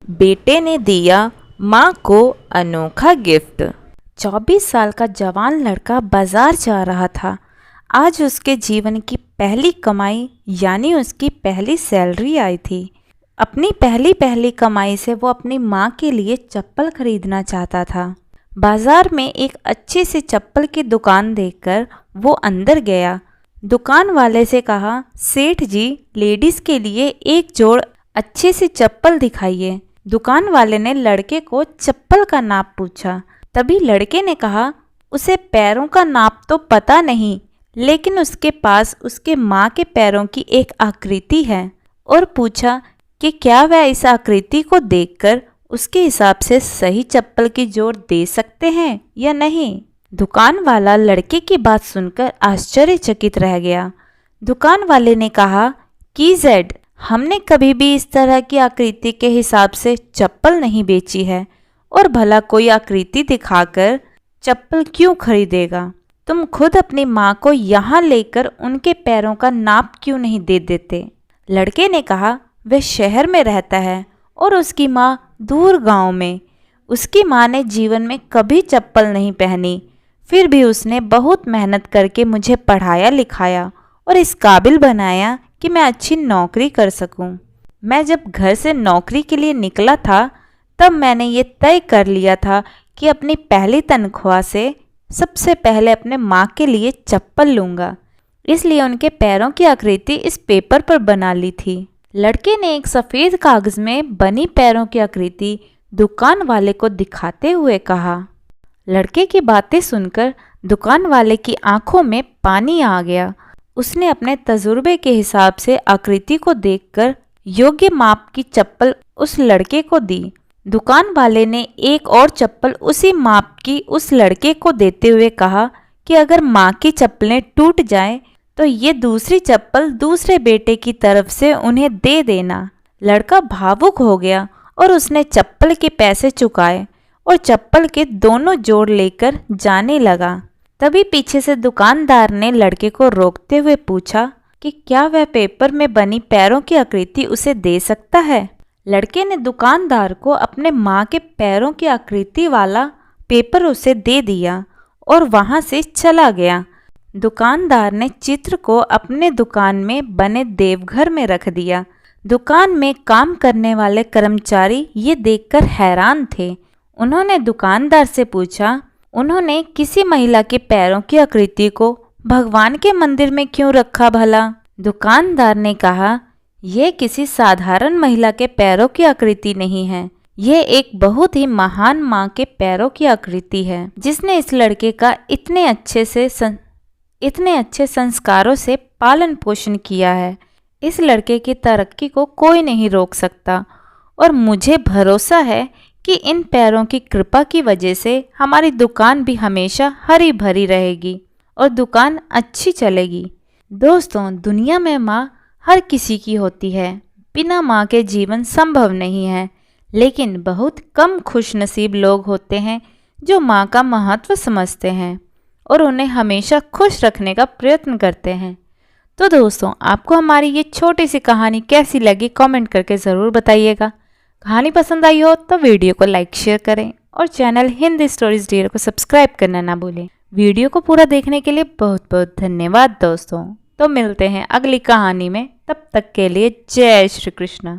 बेटे ने दिया माँ को अनोखा गिफ्ट। 24 साल का जवान लड़का बाजार जा रहा था। आज उसके जीवन की पहली कमाई यानी उसकी पहली सैलरी आई थी। अपनी पहली कमाई से वो अपनी माँ के लिए चप्पल खरीदना चाहता था। बाजार में एक अच्छी सी चप्पल की दुकान देखकर वो अंदर गया। दुकान वाले से कहा, सेठ जी, लेडीज़ के लिए एक जोड़ अच्छी सी चप्पल दिखाइए। दुकान वाले ने लड़के को चप्पल का नाप पूछा। तभी लड़के ने कहा, उसे पैरों का नाप तो पता नहीं, लेकिन उसके पास उसके माँ के पैरों की एक आकृति है। और पूछा कि क्या वह इस आकृति को देखकर उसके हिसाब से सही चप्पल की जोड़ दे सकते हैं या नहीं। दुकान वाला लड़के की बात सुनकर आश्चर्यचकित रह गया। दुकान वाले ने कहा कि जेड, हमने कभी भी इस तरह की आकृति के हिसाब से चप्पल नहीं बेची है, और भला कोई आकृति दिखाकर चप्पल क्यों खरीदेगा। तुम खुद अपनी माँ को यहाँ लेकर उनके पैरों का नाप क्यों नहीं दे देते। लड़के ने कहा, वह शहर में रहता है और उसकी माँ दूर गांव में। उसकी माँ ने जीवन में कभी चप्पल नहीं पहनी, फिर भी उसने बहुत मेहनत करके मुझे पढ़ाया लिखाया और इस काबिल बनाया कि मैं अच्छी नौकरी कर सकूं। मैं जब घर से नौकरी के लिए निकला था तब मैंने ये तय कर लिया था कि अपनी पहली तनख्वाह से सबसे पहले अपने माँ के लिए चप्पल लूँगा। इसलिए उनके पैरों की आकृति इस पेपर पर बना ली थी। लड़के ने एक सफ़ेद कागज़ में बनी पैरों की आकृति दुकान वाले को दिखाते हुए कहा। लड़के की बातें सुनकर दुकान वाले की आंखों में पानी आ गया। उसने अपने तजुर्बे के हिसाब से आकृति को देखकर योग्य माप की चप्पल उस लड़के को दी। दुकान वाले ने एक और चप्पल उसी माप की उस लड़के को देते हुए कहा कि अगर माँ की चप्पलें टूट जाएं तो ये दूसरी चप्पल दूसरे बेटे की तरफ से उन्हें दे देना। लड़का भावुक हो गया और उसने चप्पल के पैसे चुकाए और चप्पल के दोनों जोड़ लेकर जाने लगा। तभी पीछे से दुकानदार ने लड़के को रोकते हुए पूछा कि क्या वह पेपर में बनी पैरों की आकृति उसे दे सकता है। लड़के ने दुकानदार को अपने माँ के पैरों की आकृति वाला पेपर उसे दे दिया और वहाँ से चला गया। दुकानदार ने चित्र को अपने दुकान में बने देवघर में रख दिया। दुकान में काम करने वाले कर्मचारी ये देखकर हैरान थे। उन्होंने दुकानदार से पूछा, उन्होंने किसी महिला के पैरों की आकृति को भगवान के मंदिर में क्यों रखा भला। दुकानदार ने कहा, यह किसी साधारण महिला के पैरों की आकृति नहीं है, यह एक बहुत ही महान माँ के पैरों की आकृति है, जिसने इस लड़के का इतने अच्छे संस्कारों से पालन पोषण किया है। इस लड़के की तरक्की को कोई नहीं रोक सकता और मुझे भरोसा है कि इन पैरों की कृपा की वजह से हमारी दुकान भी हमेशा हरी भरी रहेगी और दुकान अच्छी चलेगी। दोस्तों, दुनिया में माँ हर किसी की होती है। बिना माँ के जीवन संभव नहीं है, लेकिन बहुत कम खुशनसीब लोग होते हैं जो माँ का महत्व समझते हैं और उन्हें हमेशा खुश रखने का प्रयत्न करते हैं। तो दोस्तों, आपको हमारी ये छोटी सी कहानी कैसी लगी कमेंट करके ज़रूर बताइएगा। कहानी पसंद आई हो तो वीडियो को लाइक शेयर करें और चैनल हिंदी स्टोरीज डियर को सब्सक्राइब करना ना भूलें। वीडियो को पूरा देखने के लिए बहुत बहुत धन्यवाद दोस्तों। तो मिलते हैं अगली कहानी में, तब तक के लिए जय श्री कृष्ण।